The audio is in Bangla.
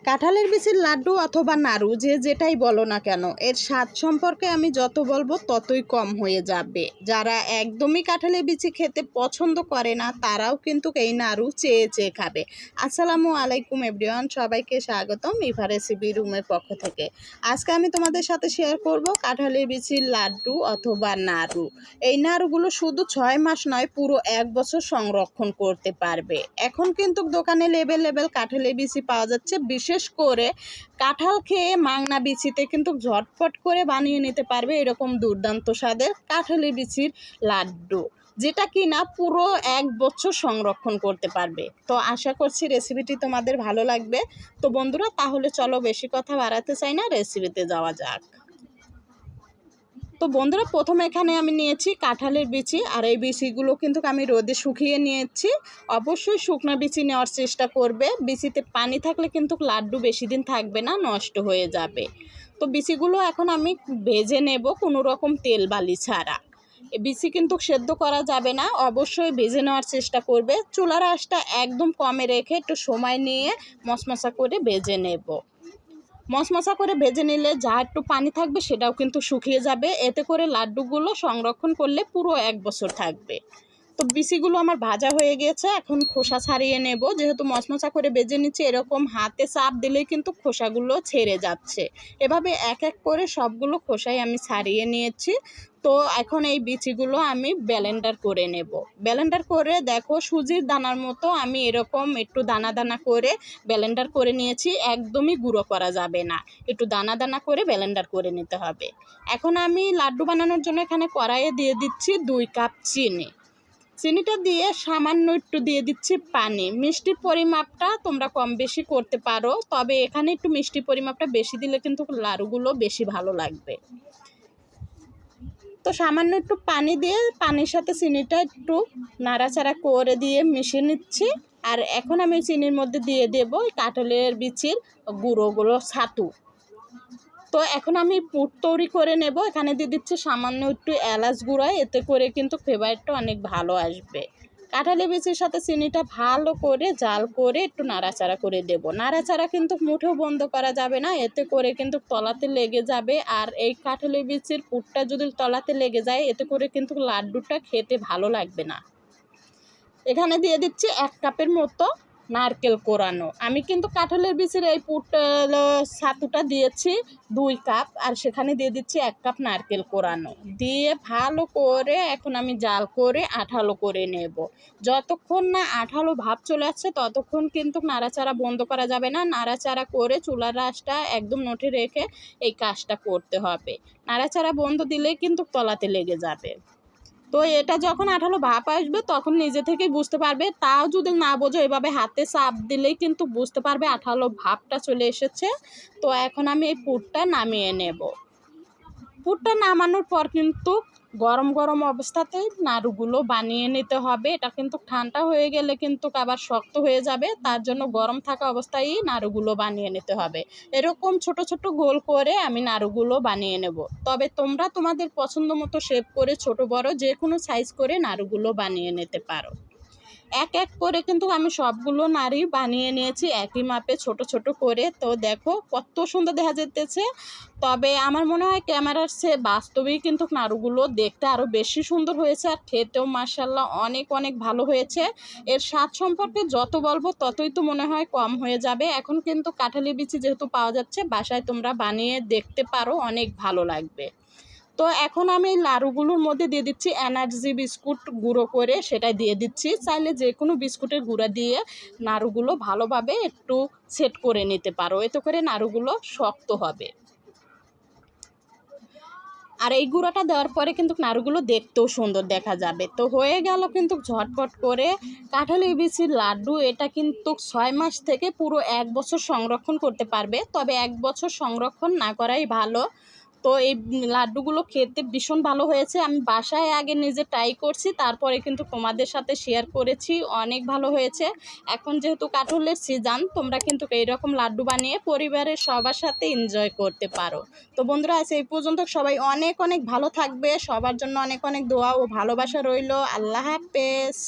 কাঁঠালের বিচির লাড্ডু অথবা নাড়ু যেটাই বলো না কেন, এর স্বাদ সম্পর্কে আমি যত বলবো ততই কম হয়ে যাবে। যারা একদমই কাঁঠালের বিচি খেতে পছন্দ করে না তারাও কিন্তু এই নাড়ু চেয়ে চেয়ে খাবে। আসসালামু আলাইকুম এভরিওয়ান, সবাইকে স্বাগতম ইভা রেসিপি রুমের পক্ষ থেকে। আজকে আমি তোমাদের সাথে শেয়ার করব কাঁঠালের বিচির লাড্ডু অথবা নাড়ু। এই নাড়ুগুলো শুধু 6 মাস নয়, পুরো 1 বছর সংরক্ষণ করতে পারবে। এখন কিন্তু দোকানে লেবেল কাঁঠালের বিচি পাওয়া যাচ্ছে। বিশেষ করে কাঁঠাল খেয়ে মাংনা বিচিতে কিন্তু ঝটপট করে বানিয়ে নিতে পারবে এরকম দুর্দান্ত স্বাদের কাঁঠালের বিচির লাড্ডু, যেটা কিনা পুরো 1 বছর সংরক্ষণ করতে পারবে। তো আশা করছি রেসিপিটি তোমাদের ভালো লাগবে। তো বন্ধুরা, তাহলে চলো বেশি কথা বাড়াতে চাই না, রেসিপিতে যাওয়া যাক। তো বন্ধুরা, প্রথমে এখানে আমি নিয়েছি কাঁঠালের বিচি, আর এই বিচিগুলো কিন্তু আমি রোদে শুকিয়ে নিয়েছি। অবশ্যই শুকনো বিচি নেওয়ার চেষ্টা করবে। বিচিতে পানি থাকলে কিন্তু লাড্ডু বেশি দিন থাকবে না, নষ্ট হয়ে যাবে। তো বিচিগুলো এখন আমি ভেজে নেব কোনো রকম তেল বালি ছাড়া। বিচি কিন্তু সেদ্ধ করা যাবে না, অবশ্যই ভেজে নেওয়ার চেষ্টা করবে। চুলার আঁচটা একদম কমে রেখে একটু সময় নিয়ে মশমশা করে ভেজে নেব। মশমশা করে ভেজে নিলে যা একটু পানি থাকবে সেটাও কিন্তু শুকিয়ে যাবে। এতে করে লাড্ডুগুলো সংরক্ষণ করলে পুরো 1 বছর থাকবে। তো বিচিগুলো আমার ভাজা হয়ে গেছে, এখন খোসা ছাড়িয়ে নেব। যেহেতু মশমশা করে ভেজে নিচ্ছি, এরকম হাতে চাপ দিলেই কিন্তু খোসাগুলো ছেড়ে যাচ্ছে। এভাবে এক এক করে সবগুলো খোসাই আমি ছাড়িয়ে নিয়েছি। তো এখন এই বিচিগুলো আমি ব্লেন্ডার করে নেব। ব্লেন্ডার করে দেখো, সুজির দানার মতো আমি এরকম একটু দানা দানা করে ব্লেন্ডার করে নিয়েছি। একদমই গুঁড়ো করা যাবে না, একটু দানা দানা করে ব্লেন্ডার করে নিতে হবে। এখন আমি লাড্ডু বানানোর জন্য এখানে কড়াইয়ে দিয়ে দিচ্ছি 2 কাপ চিনি। চিনিটা দিয়ে সামান্য একটু দিয়ে দিচ্ছি পানি। মিষ্টির পরিমাপটা তোমরা কম বেশি করতে পারো, তবে এখানে একটু মিষ্টির পরিমাপটা বেশি দিলে কিন্তু লাড়ুগুলো বেশি ভালো লাগবে। তো সামান্য একটু পানি দিয়ে পানির সাথে চিনিটা একটু নাড়াচাড়া করে দিয়ে মিশিয়ে নিচ্ছি। আর এখন আমি চিনির মধ্যে দিয়ে দেব কাঁঠালের বিচির গুঁড়োগুলো, ছাতু। তো এখন আমি পুর তৈরি করে নেব। এখানে দিয়ে দিচ্ছি সামান্য একটু এলাচ গুঁড়া, এতে করে কিন্তু ফ্লেভারটা অনেক ভালো আসবে। কাঁঠালের বিচির সাথে চিনিটা ভালো করে জাল করে একটু নাড়াচাড়া করে দেব। নাড়াচাড়া কিন্তু মুঠেও বন্ধ করা যাবে না, এতে করে কিন্তু তলাতে লেগে যাবে। আর এই কাঁঠালের বিচির পুরটা যদি তলাতে লেগে যায়, এতে করে কিন্তু লাড্ডুটা খেতে ভালো লাগবে না। এখানে দিয়ে দিচ্ছি 1 কাপের মতো নারকেল কোরানো। আমি কিন্তু কাঁঠালের বিচির এই ছাতুটা দিয়েছি 2 কাপ, আর সেখানে দিয়ে দিচ্ছি 1 কাপ নারকেল কোরানো। দিয়ে ভালো করে এখন আমি জাল করে আঠালো করে নেব। যতক্ষণ না আঠালো ভাব চলে আসছে ততক্ষণ কিন্তু নাড়াচাড়া বন্ধ করা যাবে না। নাড়াচাড়া করে চুলার আঁচটা একদম নোটে রেখে এই কাজটা করতে হবে। নাড়াচাড়া বন্ধ দিলেই কিন্তু তলাতে লেগে যাবে। তো এটা যখন আঠালো ভাপ আসবে তখন নিজে থেকেই বুঝতে পারবে। তাও যদি না বোঝো, এভাবে হাতে চাপ দিলেই কিন্তু বুঝতে পারবে আঠালো ভাপটা চলে এসেছে। তো এখন আমি এই পুরটা নামিয়ে নেব। পুরটা নামানোর পর কিন্তু গরম গরম অবস্থাতেই নাড়ুগুলো বানিয়ে নিতে হবে। এটা কিন্তু ঠান্ডা হয়ে গেলে কিন্তু আবার শক্ত হয়ে যাবে, তার জন্য গরম থাকা অবস্থায় নাড়ুগুলো বানিয়ে নিতে হবে। এরকম ছোট ছোট গোল করে আমি নাড়ুগুলো বানিয়ে নেব। তবে তোমরা তোমাদের পছন্দ মতো শেপ করে ছোট বড় যে কোনো সাইজ করে নাড়ুগুলো বানিয়ে নিতে পারো। এক এক করে কিন্তু আমি সবগুলো নাড়ি বানিয়ে নিয়েছি একই মাপে ছোট ছোট করে। তো দেখো কত সুন্দর দেখা যেতেছে। তবে আমার মনে হয় ক্যামেরার চেয়ে বাস্তবেই কিন্তু নাড়ুগুলো দেখতে আরও বেশি সুন্দর হয়েছে, আর খেতেও মাশাআল্লাহ অনেক অনেক ভালো হয়েছে। এর স্বাদ সম্পর্কে যত বলবো ততই তো মনে হয় কম হয়ে যাবে। এখন কিন্তু কাঁঠালের বিচি যেহেতু পাওয়া যাচ্ছে, বাসায় তোমরা বানিয়ে দেখতে পারো, অনেক ভালো লাগবে। তো এখন আমি লাড়ুগুলোর মধ্যে দিয়ে দিচ্ছি এনার্জি বিস্কুট গুঁড়ো করে, সেটা দিয়ে দিচ্ছি। চাইলে যে কোনো বিস্কুটের গুঁড়া দিয়ে নাড়ুগুলো ভালোভাবে একটু সেট করে নিতে পারো, এতে করে নাড়ুগুলো শক্ত হবে। আর এই গুঁড়োটা দেওয়ার পরে কিন্তু নাড়ুগুলো দেখতেও সুন্দর দেখা যাবে। তো হয়ে গেল কিন্তু ঝটপট করে কাঁঠালের বিচির লাড্ডু। এটা কিন্তু 6 মাস থেকে পুরো 1 বছর সংরক্ষণ করতে পারবে, তবে 1 বছর সংরক্ষণ না করাই ভালো। তো এই লাড্ডুগুলো খেতে ভীষণ ভালো হয়েছে। আমি বাসায় আগে নিজে ট্রাই করছি, তারপরে কিন্তু তোমাদের সাথে শেয়ার করেছি, অনেক ভালো হয়েছে। এখন যেহেতু কাঁঠালের সিজন, তোমরা কিন্তু এইরকম লাড্ডু বানিয়ে পরিবারের সবার সাথে এনজয় করতে পারো। তো বন্ধুরা, আজ এই পর্যন্ত। সবাই অনেক অনেক ভালো থাকবে, সবার জন্য অনেক অনেক দোয়া ও ভালোবাসা রইল। আল্লাহ হাফেজ।